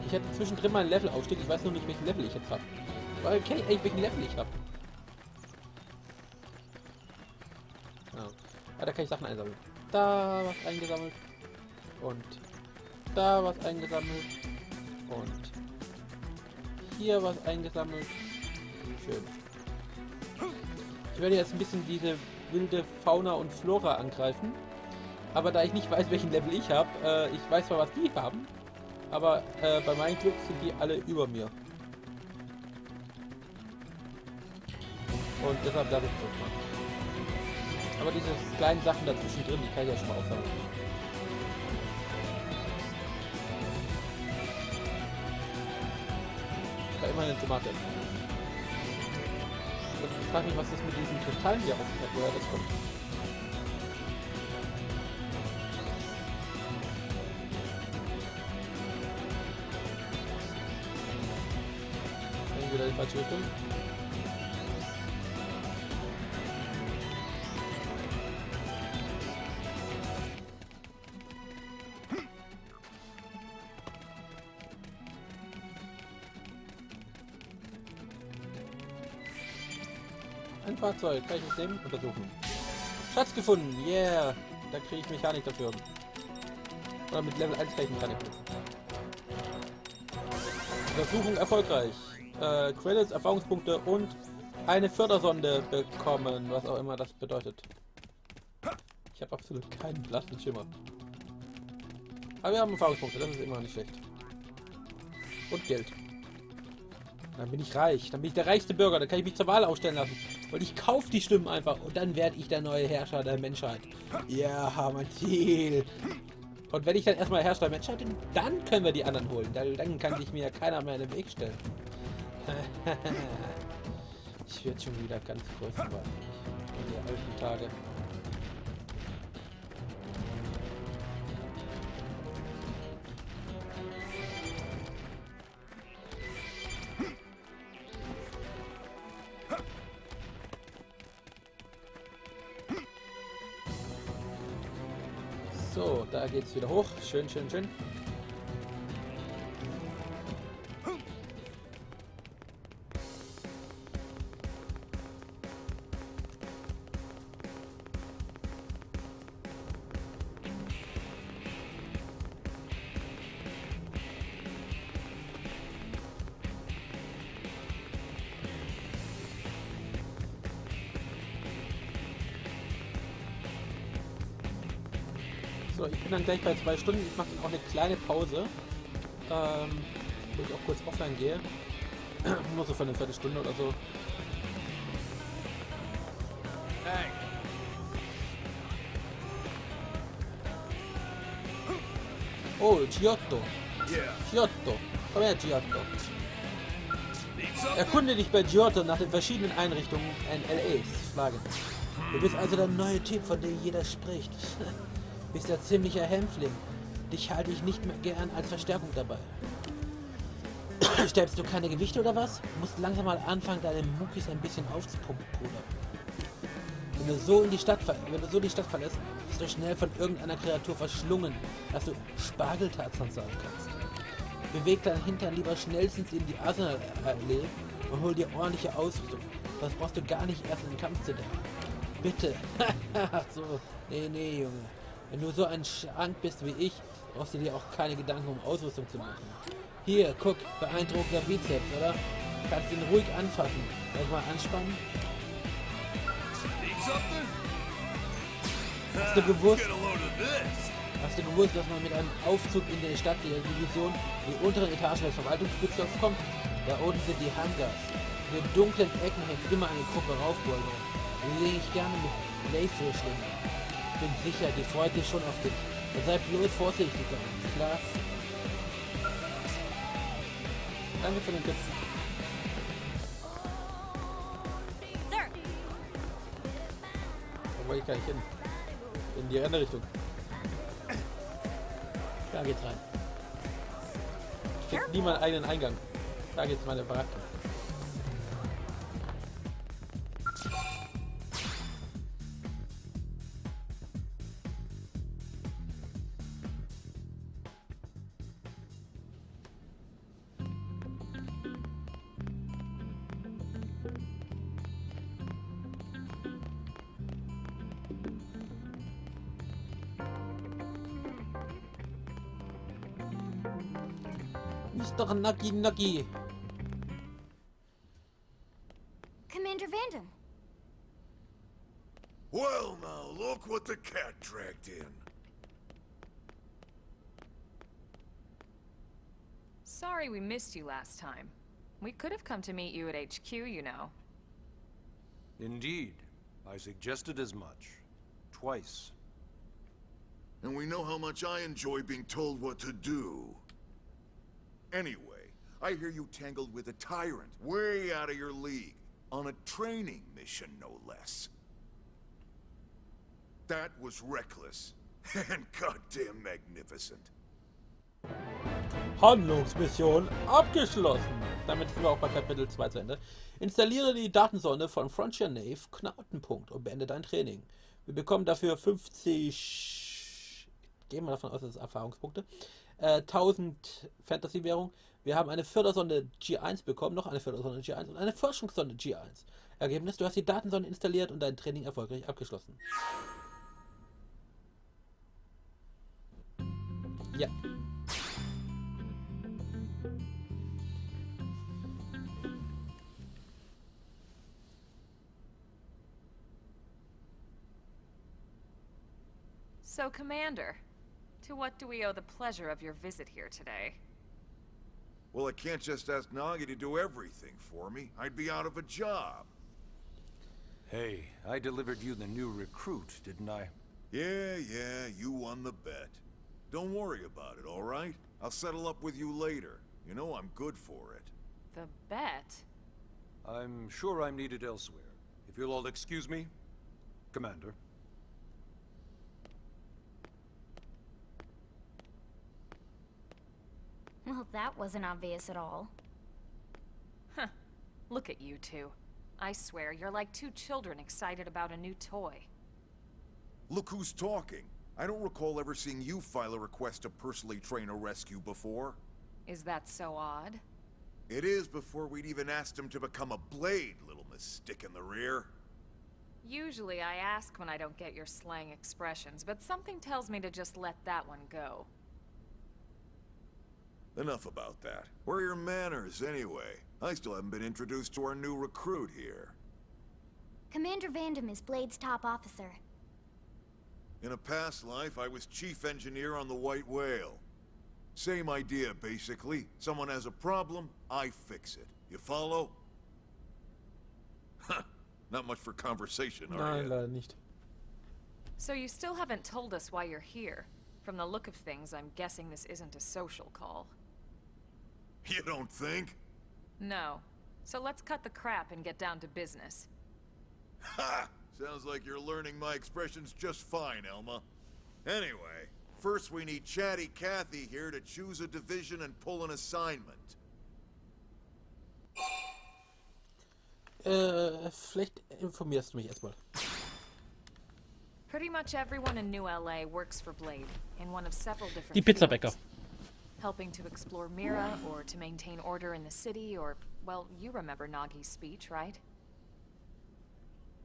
Ich hatte zwischendrin mal einen Levelaufstieg. Ich weiß noch nicht, welchen Level ich jetzt habe. Weil kenne ich eigentlich, welchen Level ich habe. Ja. Ah, da kann ich Sachen einsammeln. Da was eingesammelt. Und da was eingesammelt. Und hier was eingesammelt. Schön. Ich werde jetzt ein bisschen diese wilde Fauna und Flora angreifen. Aber da ich nicht weiß, welchen Level ich habe, ich weiß zwar, was die haben, aber bei meinem Glück sind die alle über mir. Und deshalb darf ich das machen. Aber diese kleinen Sachen dazwischen drin, die kann ich ja schon mal aufsammeln. Da immer eine Tomate. Ich frage mich, was das mit diesen Kristallen hier auf hat, woher das kommt. Wieder in die falsche Richtung. Ein Fahrzeug, kann ich mit dem untersuchen. Schatz gefunden, yeah! Da kriege ich Mechanik dafür. Oder mit Level 1 kriege ich Mechanik. Untersuchung erfolgreich. Credits, Erfahrungspunkte und eine Fördersonde bekommen, was auch immer das bedeutet. Ich habe absolut keinen blassen Schimmer. Aber wir haben Erfahrungspunkte, das ist immer nicht schlecht. Und Geld. Dann bin ich reich, dann bin ich der reichste Bürger, dann kann ich mich zur Wahl aufstellen lassen. Und ich kaufe die Stimmen einfach und dann werde ich der neue Herrscher der Menschheit. Ja, mein Ziel. Und wenn ich dann erstmal Herrscher der Menschheit bin, dann können wir die anderen holen. Dann kann sich mir ja keiner mehr in den Weg stellen. Ich werde schon wieder ganz größenwahnsinnig. In die alten Tage. So, da geht's wieder hoch. Schön, schön, schön. So, ich bin dann gleich bei 2 Stunden. Ich mache dann auch eine kleine Pause, wo ich auch kurz offline gehe. Nur so für eine Viertelstunde oder so. Hey. Oh, Giotto. Giotto. Komm her, Giotto. Erkunde dich bei Giotto nach den verschiedenen Einrichtungen NLAs. Flaggen. Du bist also der neue Typ, von dem jeder spricht. Bist ja ziemlicher Hämpfling. Dich halte ich nicht mehr gern als Verstärkung dabei. Stellst du keine Gewichte oder was? Du musst langsam mal anfangen, deine Muckis ein bisschen aufzupumpen, Bruder. Wenn du so die Stadt verlässt, bist du schnell von irgendeiner Kreatur verschlungen, dass du Spargeltarzan sagen kannst. Beweg deinen Hintern lieber schnellstens in die Eisenseele und hol dir ordentliche Ausrüstung. Das brauchst du gar nicht erst in den Kampf zu denken. Bitte. Ach so. Nee, Junge. Wenn du so ein Schrank bist wie ich, brauchst du dir auch keine Gedanken um Ausrüstung zu machen. Hier, guck, beeindruckender Bizeps, oder? Kannst ihn ruhig anfassen. Gleich mal anspannen. Hast du gewusst, dass man mit einem Aufzug in der Stadt der Division in die unteren Etagen des Verwaltungsbezirks kommt? Da unten sind die Hangars. In den dunklen Ecken hängt immer eine Gruppe Raufbolger. Die sehe ich gerne mit Laserschlingen. Ich bin sicher, die freut sich schon auf dich. Und sei bloß vorsichtig damit, klar? Danke für den Tipp. Wo wollte ich gar nicht hin? In die andere Richtung. Da geht's rein. Ich krieg nie meinen eigenen Eingang. Da geht's meine Baracke. Mr. Nagi. Commander Vandham. Well, now, look what the cat dragged in. Sorry we missed you last time. We could have come to meet you at HQ, you know. Indeed. I suggested as much. Twice. And we know how much I enjoy being told what to do. Anyway, I hear you tangled with a tyrant, way out of your league, on a training mission, no less. That was reckless, and goddamn magnificent. Handlungsmission abgeschlossen. Damit sind wir auch bei Kapitel 2 zu Ende. Installiere die Datensonde von Frontier Nave Knotenpunkt und beende dein Training. Wir bekommen dafür 50, gehen wir davon aus, dass es Erfahrungspunkte, 1000 Fantasy-Währung. Wir haben eine Fördersonde G1 bekommen, noch eine Fördersonde G1 und eine Forschungssonde G1. Ergebnis, du hast die Datensonde installiert und dein Training erfolgreich abgeschlossen. Ja. So, Commander, to what do we owe the pleasure of your visit here today? Well, I can't just ask Nagi to do everything for me. I'd be out of a job. Hey, I delivered you the new recruit, didn't I? Yeah, you won the bet. Don't worry about it, all right? I'll settle up with you later. You know I'm good for it. The bet? I'm sure I'm needed elsewhere. If you'll all excuse me, Commander. Well, that wasn't obvious at all. Huh. Look at you two. I swear, you're like two children excited about a new toy. Look who's talking. I don't recall ever seeing you file a request to personally train a rescue before. Is that so odd? It is before we'd even asked him to become a blade, little miss stick in the rear. Usually I ask when I don't get your slang expressions, but something tells me to just let that one go. Enough about that. Where are your manners, anyway? I still haven't been introduced to our new recruit here. Commander Vandham is Blade's top officer. In a past life, I was chief engineer on the White Whale. Same idea, basically. Someone has a problem, I fix it. You follow? Huh. Not much for conversation, are Nein, you? leider nicht. So you still haven't told us why you're here. From the look of things, I'm guessing this isn't a social call. You don't think? No. So let's cut the crap and get down to business. Ha! Sounds like you're learning my expressions just fine, Elma. Anyway, first we need Chatty Cathy here to choose a division and pull an assignment. Vielleicht informierst du mich erstmal. Pretty much everyone in New LA works for Blade, in one of several different Die Pizzabäcker. fields. Helping to explore Mira, or to maintain order in the city, or, well, you remember Nagi's speech, right?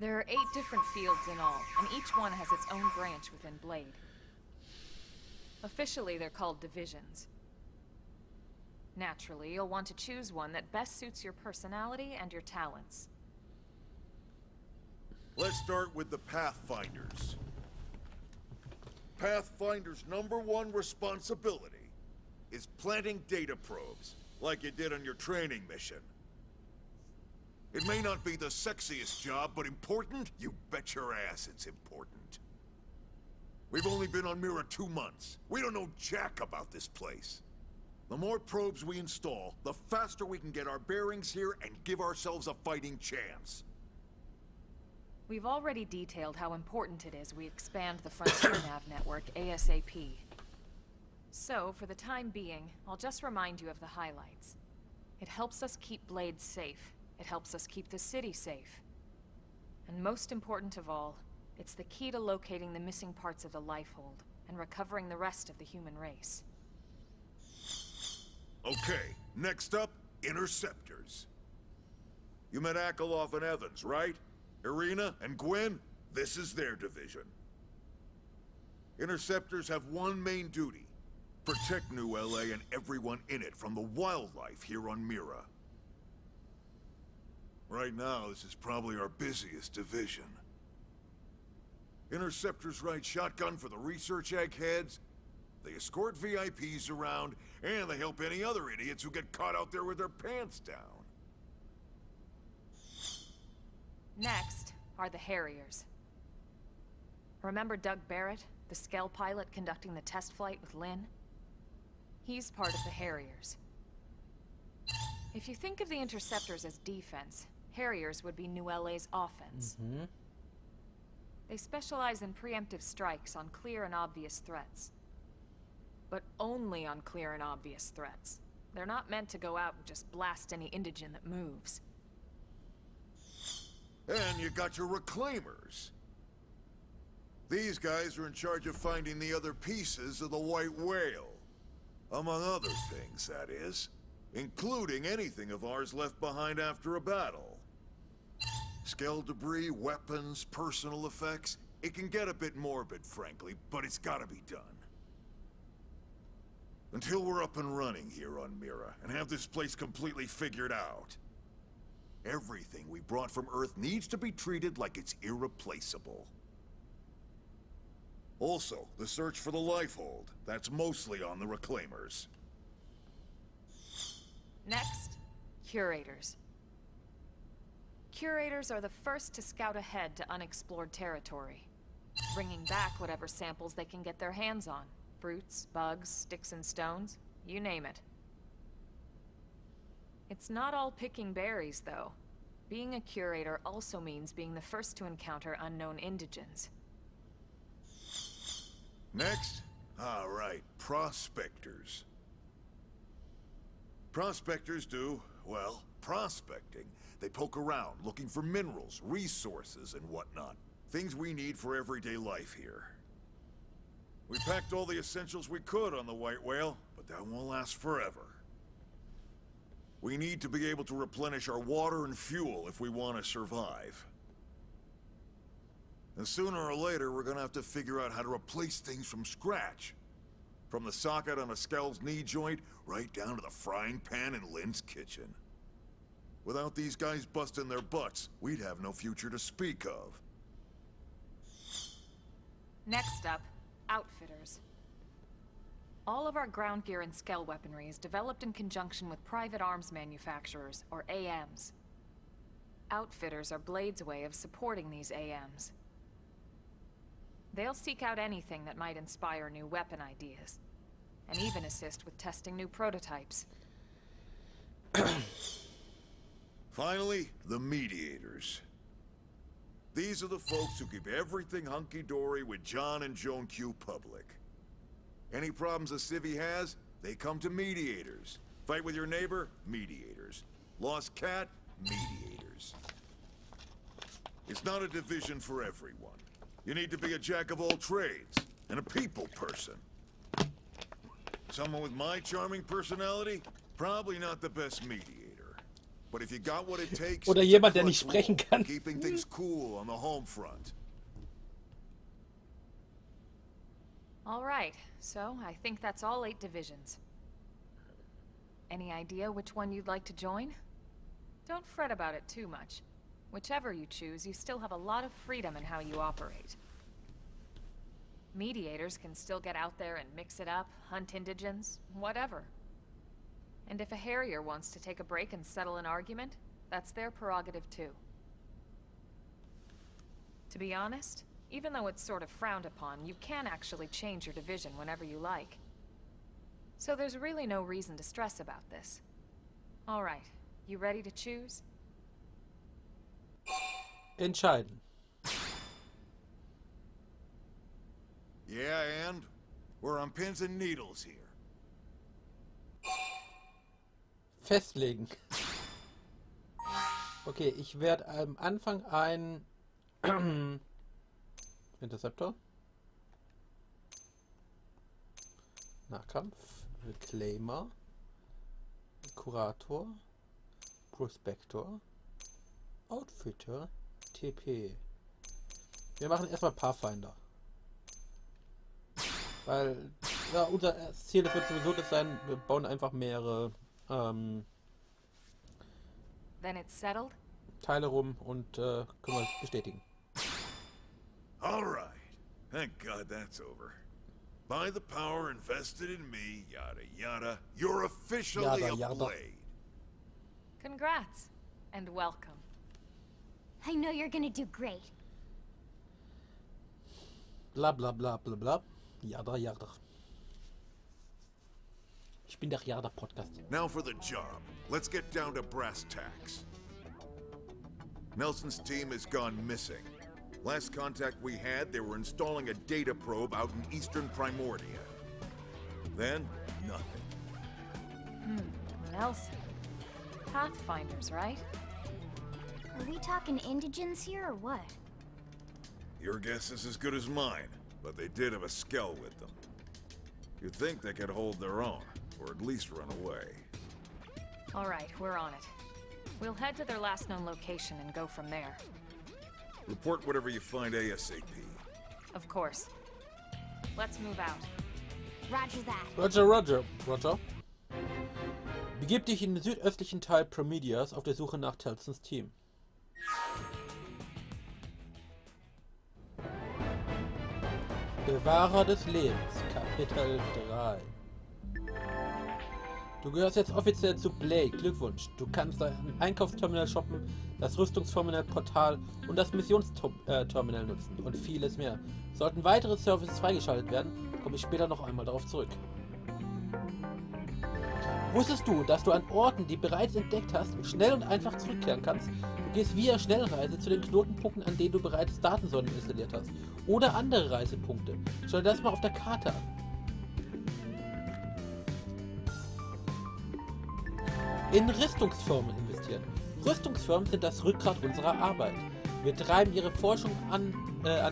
There are 8 different fields in all, and each one has its own branch within Blade. Officially, they're called divisions. Naturally, you'll want to choose one that best suits your personality and your talents. Let's start with the Pathfinders. Pathfinder's #1 responsibility is planting data probes, like you did on your training mission. It may not be the sexiest job, but important? You bet your ass it's important. We've only been on Mira 2 months. We don't know jack about this place. The more probes we install, the faster we can get our bearings here and give ourselves a fighting chance. We've already detailed how important it is we expand the Frontier Nav network ASAP. So, for the time being, I'll just remind you of the highlights. It helps us keep Blade safe. It helps us keep the city safe. And most important of all, it's the key to locating the missing parts of the Lifehold and recovering the rest of the human race. Okay, next up, Interceptors. You met Akeloff and Evans, right? Irina and Gwen? This is their division. Interceptors have one main duty: Protect New LA and everyone in it from the wildlife here on Mira. Right now, this is probably our busiest division. Interceptors ride shotgun for the research eggheads, they escort VIPs around, and they help any other idiots who get caught out there with their pants down. Next are the Harriers. Remember Doug Barrett, the Skell pilot conducting the test flight with Lynn? He's part of the Harriers. If you think of the Interceptors as defense, Harriers would be New LA's offense. They specialize in preemptive strikes on clear and obvious threats. But only on clear and obvious threats. They're not meant to go out and just blast any indigene that moves. And you got your Reclaimers. These guys are in charge of finding the other pieces of the White Whale. Among other things, that is. Including anything of ours left behind after a battle. Skell debris, weapons, personal effects. It can get a bit morbid, frankly, but it's gotta be done. Until we're up and running here on Mira, and have this place completely figured out. Everything we brought from Earth needs to be treated like it's irreplaceable. Also, the search for the Lifehold. That's mostly on the Reclaimers. Next, Curators. Curators are the first to scout ahead to unexplored territory, bringing back whatever samples they can get their hands on. Fruits, bugs, sticks and stones, you name it. It's not all picking berries, though. Being a curator also means being the first to encounter unknown indigens. Next? All right, prospectors. Prospectors do, well, prospecting. They poke around, looking for minerals, resources, and whatnot. Things we need for everyday life here. We packed all the essentials we could on the White Whale, but that won't last forever. We need to be able to replenish our water and fuel if we want to survive. And sooner or later, we're gonna have to figure out how to replace things from scratch. From the socket on a Skell's knee joint, right down to the frying pan in Lynn's kitchen. Without these guys busting their butts, we'd have no future to speak of. Next up, Outfitters. All of our ground gear and Skell weaponry is developed in conjunction with private arms manufacturers, or AMs. Outfitters are Blade's way of supporting these AMs. They'll seek out anything that might inspire new weapon ideas, and even assist with testing new prototypes. Finally, the Mediators. These are the folks who keep everything hunky-dory with John and Joan Q public. Any problems a civvy has, they come to Mediators. Fight with your neighbor? Mediators. Lost cat? Mediators. It's not a division for everyone. You need to be a jack of all trades, and a people person. Someone with my charming personality? Probably not the best mediator. But if you got what it takes, Oder jemand, der nicht sprechen kann. keeping things cool on the home front. All right, so I think that's all 8 divisions. Any idea which one you'd like to join? Don't fret about it too much. Whichever you choose, you still have a lot of freedom in how you operate. Mediators can still get out there and mix it up, hunt indigens, whatever. And if a Harrier wants to take a break and settle an argument, that's their prerogative too. To be honest, even though it's sort of frowned upon, you can actually change your division whenever you like. So there's really no reason to stress about this. All right, you ready to choose? Entscheiden. Yeah, and? We're on pins and needles here. Festlegen. Okay, ich werde am Anfang ein Interceptor, Nahkampf, Reclaimer, Kurator, Prospector, Outfitter, TP. Wir machen erstmal Pathfinder. Weil Ja, unser Ziel wird sowieso das sein, wir bauen einfach mehrere Then it's settled? Teile rum und können wir bestätigen. All right. Thank God that's over. By the power invested in me, yada yada, you're officially Yada, a yada. Blade. Congrats. And welcome. I know you're gonna do great. Bla bla bla bla bla. Jada, jada. Ich bin der Jada-Podcast. Now for the job. Let's get down to brass tacks. Nelson's team has gone missing. Last contact we had, they were installing a data probe out in eastern Primordia. Then, nothing. Nelson. Pathfinders, right? Are we talking indigents here or what? Your guess is as good as mine, but they did have a skell with them. You'd think they could hold their own, or at least run away. All right, we're on it. We'll head to their last known location and go from there. Report whatever you find ASAP. Of course. Let's move out. Roger that. Roger, Roger, Roger. Begib dich in den südöstlichen Teil Promedias auf der Suche nach Telsons Team. Bewahrer des Lebens, Kapitel 3. Du gehörst jetzt offiziell zu Blade. Glückwunsch. Du kannst ein Einkaufsterminal shoppen, das Rüstungsterminal-Portal und das Missionsterminal nutzen und vieles mehr. Sollten weitere Services freigeschaltet werden, komme ich später noch einmal darauf zurück. Wusstest du, dass du an Orten, die bereits entdeckt hast, schnell und einfach zurückkehren kannst? Du gehst via Schnellreise zu den Knotenpunkten, an denen du bereits Datensonden installiert hast. Oder andere Reisepunkte. Schau dir das mal auf der Karte an. In Rüstungsfirmen investieren. Rüstungsfirmen sind das Rückgrat unserer Arbeit. Wir treiben ihre Forschung an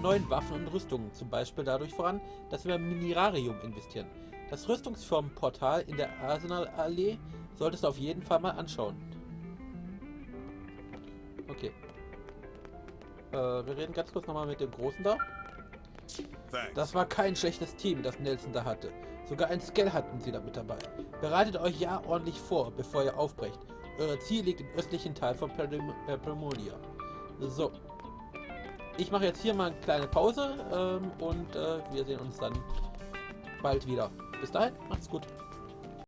neuen Waffen und Rüstungen, zum Beispiel dadurch voran, dass wir in Minerarium investieren. Das Rüstungsfirmenportal in der Arsenalallee solltest du auf jeden Fall mal anschauen. Okay. Wir reden ganz kurz nochmal mit dem Großen da. Das war kein schlechtes Team, das Nelson da hatte. Sogar ein Skell hatten sie da mit dabei. Bereitet euch ja ordentlich vor, bevor ihr aufbrecht. Euer Ziel liegt im östlichen Teil von Primodia. So. Ich mache jetzt hier mal eine kleine Pause und wir sehen uns dann bald wieder. Bis dahin, macht's gut.